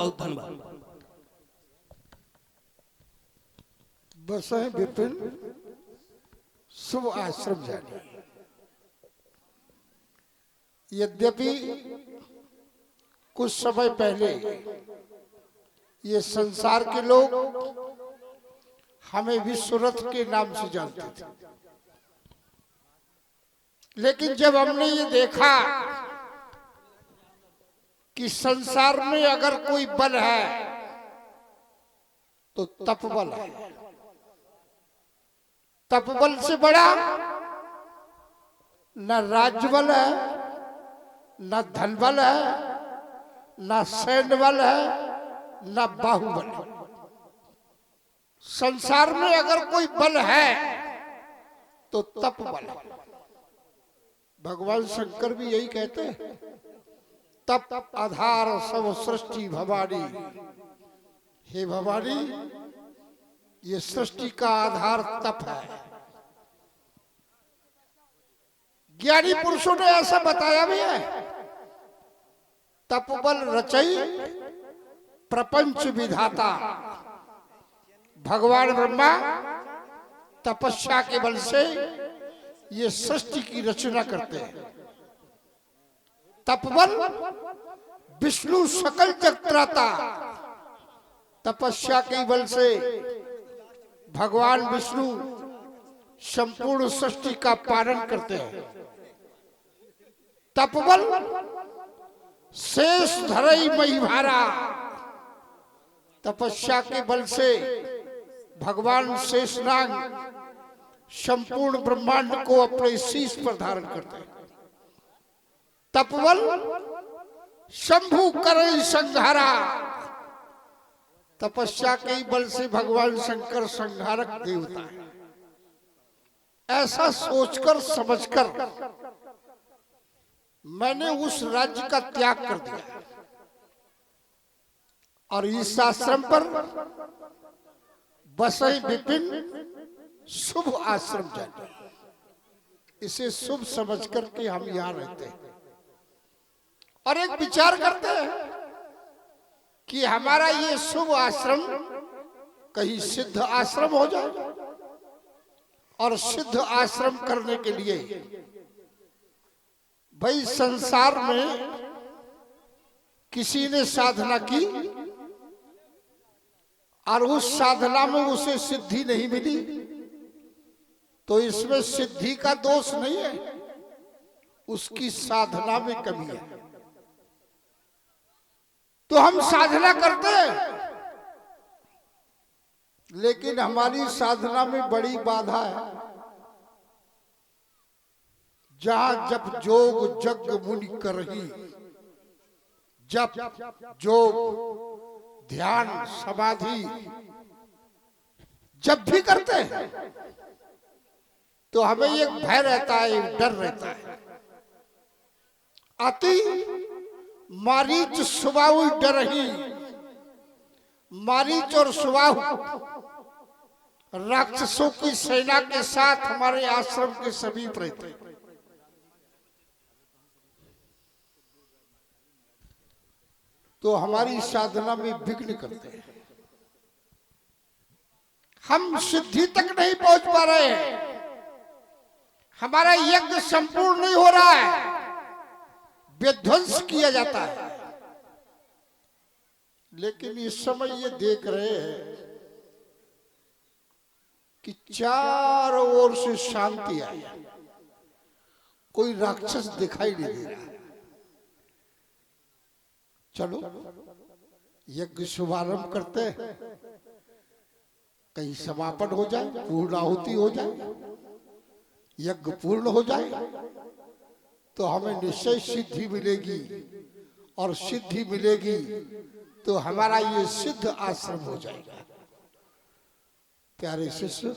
बहुत धन्यवाद। बसहें विपिन शुभ आश्रम जाने। यद्यपि कुछ समय पहले ये संसार के लोग हमें विश्वरथ के नाम से जानते थे, लेकिन जब हमने ये देखा कि संसार में अगर कोई बल है तो तपबल है। तपबल से बड़ा न राजबल है, न धनबल है, न सैन्य बल है, न बाहुबल है। संसार में अगर कोई बल है तो तपबल है। भगवान शंकर भी यही कहते हैं, तप आधार सब सृष्टि भवानी। हे भवानी, ये सृष्टि का आधार तप है। ज्ञानी पुरुषों ने ऐसा बताया भी है, तपबल रचई प्रपंच विधाता। भगवान ब्रह्मा तपस्या के बल से ये सृष्टि की रचना करते हैं। तपबल विष्णु सकल जगत्राता। तपस्या के बल से भगवान विष्णु संपूर्ण सृष्टि का पालन करते हैं। तपबल शेष धरई मही भारा। तपस्या के बल से भगवान शेषनाग संपूर्ण ब्रह्मांड को अपने शीश पर धारण करते हैं। तपबल शंभु करई संहारा। तपस्या के बल से भगवान शंकर संहारक देवता है। ऐसा सोचकर समझकर मैंने उस राज्य का त्याग कर दिया और इस आश्रम पर बसई विपिन शुभ आश्रम जाने। इसे शुभ समझ करके हम यहां रहते हैं और एक विचार करते हैं कि हमारा ये शुभ आश्रम कहीं सिद्ध आश्रम हो जाए। और सिद्ध आश्रम करने के लिए भाई संसार में किसी ने साधना की और उस साधना में उसे सिद्धि नहीं मिली तो इसमें सिद्धि का दोष नहीं है, उसकी साधना में कमी है। तो हम साधना करते हैं लेकिन हमारी साधना में बड़ी बाधा है। जहां जब जोग जग मुनि करही, जब जोग ध्यान समाधि जब भी करते हैं तो हमें एक भय रहता है, एक डर रहता है। अति मारीच सुबाहु डरही। मारीच और सुबाहु राक्षसों की सेना के साथ हमारे आश्रम के समीप रहते हैं। तो हमारी साधना में विघ्न करते हैं। हम सिद्धि तक नहीं पहुंच पा रहे हैं। हमारा यज्ञ संपूर्ण नहीं हो रहा है, विध्वंस किया जाता है। लेकिन इस समय ये देख रहे हैं कि चारों ओर से शांति आई, कोई राक्षस दिखाई नहीं दे रहा। चलो यज्ञ शुभारंभ करते हैं, कहीं समापन हो जाए, पूर्णाहुति हो जाए, यज्ञ पूर्ण हो जाए तो हमें निश्चय सिद्धि मिलेगी और सिद्धि मिलेगी तो हमारा ये सिद्ध आश्रम हो जाएगा। प्यारे शिष्य,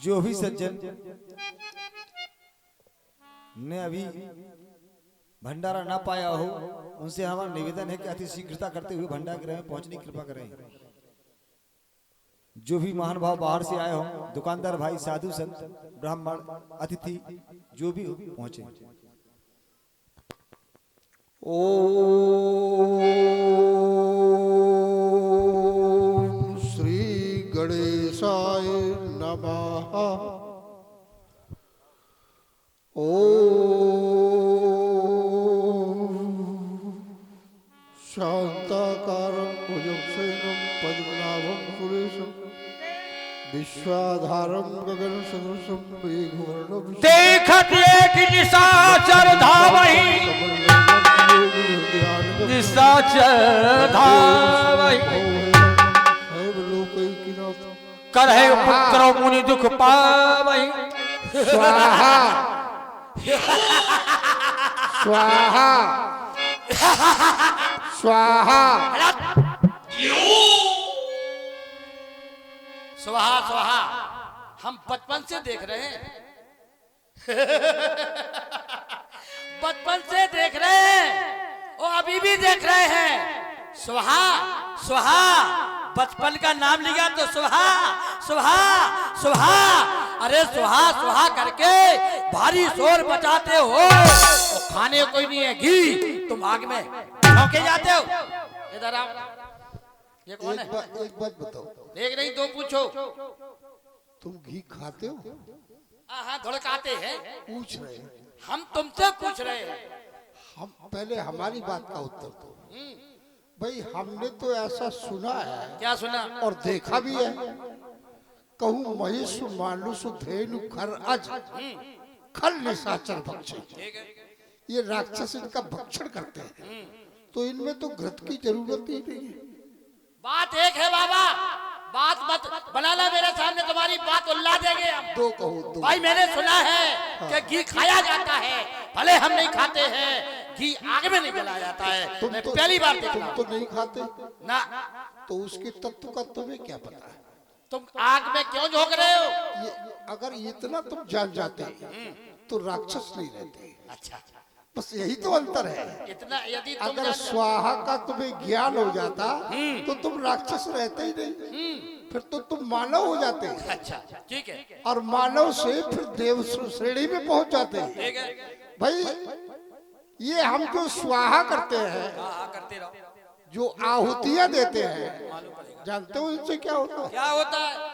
जो भी सज्जन ने अभी भंडारा ना पाया हो उनसे हमारा निवेदन है कि अति शीघ्रता करते हुए भंडार गृह में पहुंचने की कृपा करें। जो भी महान भाव बाहर से आए हों, दुकानदार भाई, साधु संत, ब्राह्मण, अतिथि जो भी हो, पहुंचे। ओम श्री गणेशाय नमः। ओम शांताकारं भुजगशयनं पद्मनाभं सुरेशं विश्वाधारं गगनसदृशं मेघवर्णं देखत एक निशाचर धावहि, निशाचर धावहि, करहे पुत्र मुनि दुख पावहि। स्वाहा स्वाहा स्वाहा। स्वाहा स्वाहा हम बचपन से देख रहे हैं। बचपन से देख रहे हैं और अभी भी देख रहे हैं। स्वाहा स्वाहा, बचपन का नाम लिया तो स्वाहा स्वाहा स्वाहा। अरे स्वाहा स्वाहा करके भारी शोर बचाते हो और खाने कोई नहीं है घी, तुम आग में झोंके जाते हो। इधर आओ, ये कौन है? एक बात बताओ, एक नहीं दो पूछो। तुम घी खाते हो? हाँ धड़काते हैं। पूछ रहे हैं हम तुमसे पूछ रहे हैं। हम। पहले हमारी बात का उत्तर दो भाई। हमने तो ऐसा सुना है, क्या सुना? और देखा भी है। कहूँ महेश मानुष धेनु खर अज खल निशाचर भक्षण। ये राक्षस इनका भक्षण करते हैं, तो इनमें तो घृत की जरूरत ही नहीं है। बात एक है बाबा, बात मत बनाना मेरे सामने, तुम्हारी बात उल्ला देंगे हम। दो कहो दो। भाई मैंने सुना है कि घी खाया जाता है, भले हम नहीं खाते हैं, घी आग में नहीं जलाया जाता है। मैं पहली बार देख रहा हूं। तुम तो नहीं खाते ना, तो उसके तत्व का तुम्हें क्या पता है? तुम आग में क्यों झोंक रहे हो? ये अगर इतना तुम जान जाते तो राक्षस नहीं रहते। अच्छा, बस यही तो अंतर है। इतना यदि तुम अगर स्वाहा का तुम्हें ज्ञान हो जाता तो तुम राक्षस रहते ही नहीं, फिर तो तुम मानव हो जाते। अच्छा ठीक है, और मानव से फिर देव श्रेणी में पहुंच जाते। ठीक है भाई ये हम जो स्वाहा करते हैं, करते रहो। जो आहुतियां देते हैं, जानते हो इनसे क्या होता है? क्या होता है?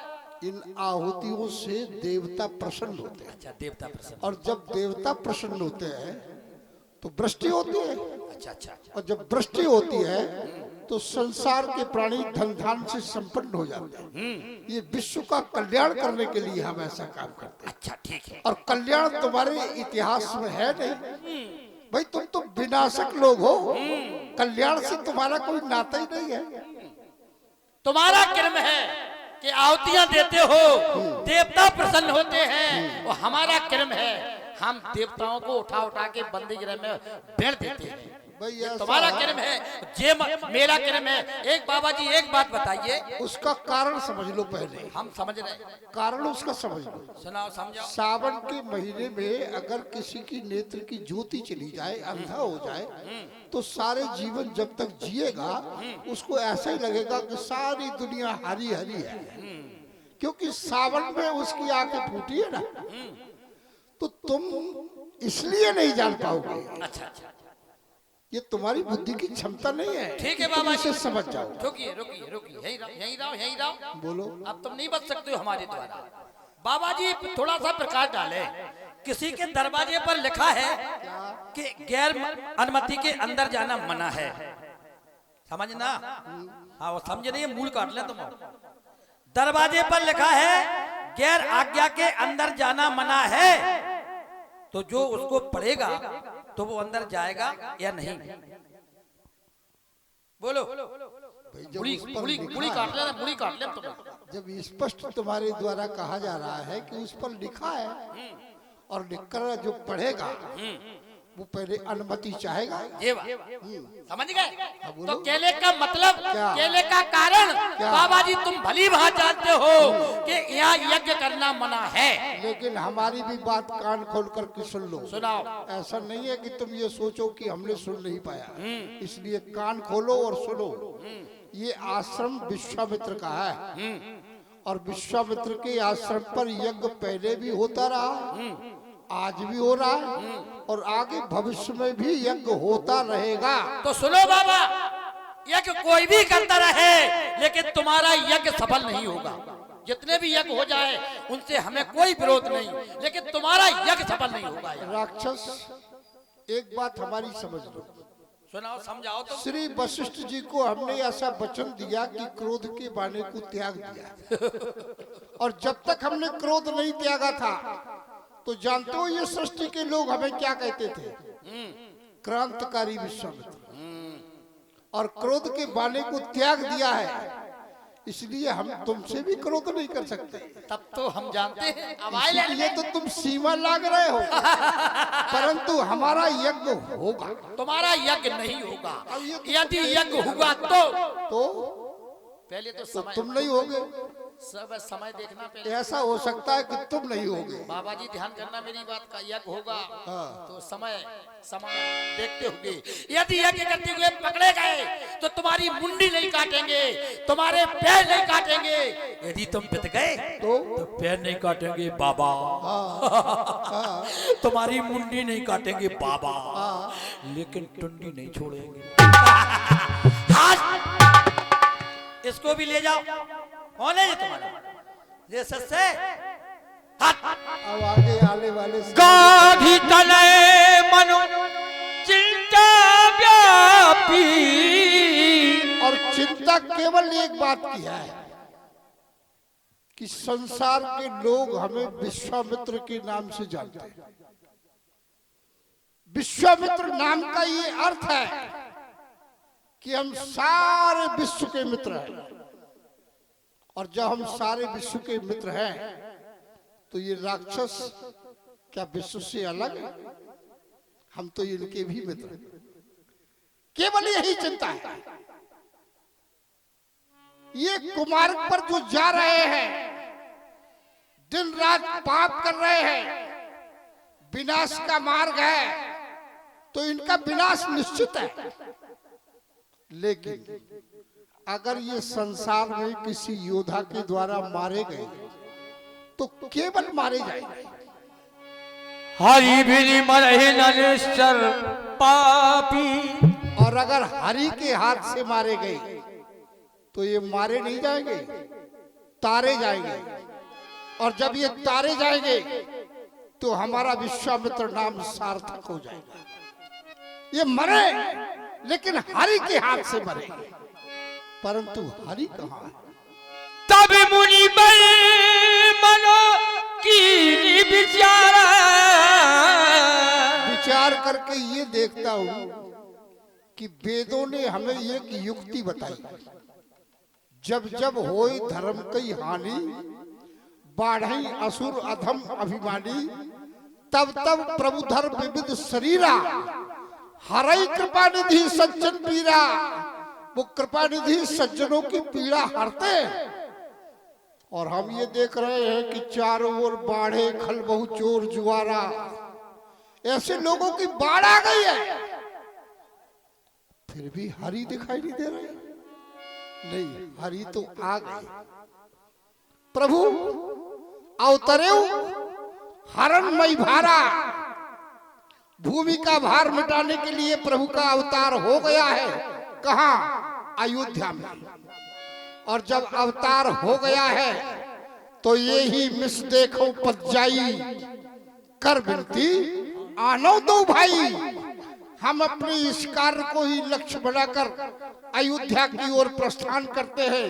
इन आहुतियों से देवता प्रसन्न होते हैं। अच्छा, देवता प्रसन्न। और जब देवता प्रसन्न होते हैं तो वृष्टि होती है। अच्छा अच्छा, और जब वृष्टि होती है तो संसार के प्राणी धन धान से संपन्न हो जाते हैं। ये विश्व का कल्याण करने के लिए हम ऐसा काम करते हैं। अच्छा ठीक है। और कल्याण तुम्हारे इतिहास में है नहीं भाई। तुम तो विनाशक लोग हो, कल्याण से तुम्हारा कोई नाता ही नहीं है। तुम्हारा कर्म है कि आहुतियां देते हो, देवता प्रसन्न होते हैं, और हमारा कर्म है हम देवताओं को उठा उठा के बंदी गृह में भेड़ देते हैं। भाई ये ऐसा तुम्हारा है। कर्म है, ये मेरा कर्म है। एक बाबा जी एक बात बताइए। उसका कारण समझ लो पहले। हम समझ रहे हैं, कारण उसका समझ लो। सुनाओ समझाओ। सावन के महीने में अगर किसी की नेत्र की ज्योति चली जाए, अंधा हो जाए, तो सारे जीवन जब तक जिएगा उसको ऐसा ही लगेगा कि सारी दुनिया हरी हरी है, क्योंकि सावन में उसकी आंखें फूटी है ना। तो तुम इसलिए नहीं जान पाओगे। अच्छा अच्छा, ये तुम्हारी बुद्धि की क्षमता नहीं है। ठीक है तुम बाबा इसे जी। समझ जाओ। रुकिए रुकिए रुकिए, यहीं रहो यहीं रहो यहीं रहो। बोलो। अब तुम नहीं बच सकते हो हमारे द्वारा। बाबा जी थोड़ा सा प्रकाश डाले। किसी के दरवाजे पर लिखा है कि गैर अनुमति के अंदर जाना मना है। समझना? हाँ वो समझे नहीं, मूल काट ले तुम। दरवाजे पर लिखा है गैर आज्ञा के अंदर जाना मना है, तो जो उसको पढ़ेगा तो वो अंदर जाएगा या नहीं? बोलो। भाई जब मुड़ी उस पर मुड़ी लिखा मुड़ी है- काट लेना, मुड़ी काट ले तुम। जब स्पष्ट तुम्हारे द्वारा कहा जा रहा है कि उस पर लिखा है, और लिखकर जो पढ़ेगा वो पहले अनुमति चाहेगा। ये बात समझ गए? बोलो। तो केले का मतलब, क्या? केले का कारण, क्या? बाबा जी तुम भली भांति जानते हो कि यहाँ यज्ञ करना मना है। लेकिन हमारी भी बात कान खोल करके सुन लो। सुनाओ। ऐसा नहीं है कि तुम ये सोचो कि हमने सुन नहीं पाया, इसलिए कान खोलो और सुनो। ये आश्रम विश्वामित्र का है, और विश्वामित्र के आश्रम पर यज्ञ पहले भी होता रहा, आज भी हो रहा है और आगे भविष्य में भी यज्ञ होता रहेगा। तो सुनो बाबा, यज्ञ कोई भी करता रहे लेकिन तुम्हारा यज्ञ सफल नहीं होगा। जितने भी यज्ञ हो जाए उनसे हमें कोई विरोध नहीं, लेकिन तुम्हारा यज्ञ सफल नहीं होगा यार। राक्षस, एक बात हमारी समझ लो, सुनाओ, समझाओ तो। श्री वशिष्ठ जी को हमने ऐसा वचन दिया कि क्रोध के बाने को त्याग दिया और जब तक हमने क्रोध नहीं त्यागा था तो जानते हो ये सृष्टि के लोग हमें क्या कहते थे? क्रांतिकारी विश्वामित्र। और क्रोध के बाने को त्याग दिया है, इसलिए हम तुमसे भी क्रोध नहीं कर सकते। तब तो हम जानते हैं, अब ये तो तुम सीमा लाग रहे हो, परंतु हमारा यज्ञ होगा, तुम्हारा यज्ञ नहीं होगा। अब ये तो यदि यज्ञ होगा तो पहले तो तो समय, तुम नहीं होगे। सब समय देखना पहले। ऐसा हो सकता है कि तुम नहीं होगे। बाबा जी ध्यान करना मेरी बात का, यज्ञ होगा हाँ। तो समय देखते होंगे। यदि यज्ञ करते हुए पकड़े गए तो तुम्हारी मुंडी नहीं काटेंगे, तुम्हारे पैर नहीं काटेंगे। यदि तुम पिट गए तो पैर नहीं काटेंगे बाबा, तुम्हारी मुंडी नहीं काटेंगे बाबा, लेकिन टुंडी नहीं छोड़ेंगे। इसको भी ले जाओ। कौन है ये तुम्हारा? ये सस्ते अब आगे आने वाले गाधी तले मनु चिंता व्यापी। और चिंता केवल एक बात की है कि संसार के लोग हमें विश्वामित्र के नाम से जानते हैं। विश्वामित्र नाम का ये अर्थ है कि हम सारे विश्व के मित्र हैं, और जब हम सारे विश्व के मित्र हैं तो ये राक्षस क्या विश्व से अलग है? हम तो इनके भी मित्र हैं। केवल यही चिंता है। ये कुमार्ग पर जो जा रहे हैं, दिन रात पाप कर रहे हैं, विनाश का मार्ग है, तो इनका विनाश निश्चित है। लेकिन अगर ये संसार में किसी योद्धा के द्वारा मारे गए तो केवल मारे जाएंगे। हरि भी मरहि निश्चर पापी। और अगर हरि के हाथ से मारे गए तो ये मारे नहीं जाएंगे, तारे जाएंगे। और जब ये तारे जाएंगे तो हमारा विश्वामित्र नाम सार्थक हो जाएगा। ये मरे लेकिन हरि के हाथ से मरे, परंतु हरि कहाँ है? तब मुनि बल मनो की विचार करके ये देखता हूं कि वेदों ने हमें एक युक्ति बताई। जब जब होई धर्म की हानि, बाढ़ई असुर अधम अभिमानी, तब तब प्रभु धर्म विविध शरीरा, हरई कृपा निधि सज्जन पीरा। वो कृपा निधि सज्जनों की पीड़ा हरते हैं। और हम ये देख रहे हैं कि चारों ओर बाढ़े, खलबहू, चोर, जुआरा, ऐसे लोगों की बाढ़ आ गई है, फिर भी हरि दिखाई नहीं दे रहे। नहीं, हरि तो आ गए। प्रभु अवतरे हरणमय भारा, भूमि का भार मिटाने के लिए प्रभु का अवतार हो गया है। कहाँ? अयोध्या में। और जब अवतार हो गया है तो ये ही मिस देखो पतजाई, कर विनती आनो दो भाई। हम अपने इस कार्य को ही लक्ष्य बनाकर अयोध्या की ओर प्रस्थान करते हैं।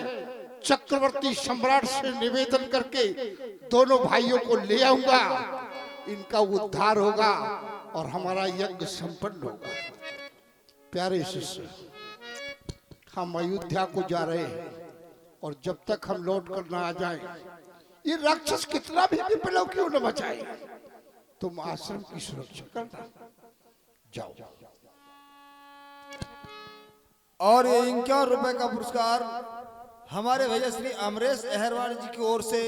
चक्रवर्ती सम्राट से निवेदन करके दोनों भाइयों को ले आऊंगा, इनका उद्धार होगा और हमारा यज्ञ संपन्न होगा। प्यारे शिष्य, हम अयोध्या को जा रहे हैं और जब तक हम लौट कर ना आ जाएं, ये राक्षस कितना भी विप्लव क्यों न मचाए, तुम आश्रम की सुरक्षा करना। जाओ। और ये 51 रुपए का पुरस्कार हमारे भैया श्री अमरेश अहरवाल जी की ओर से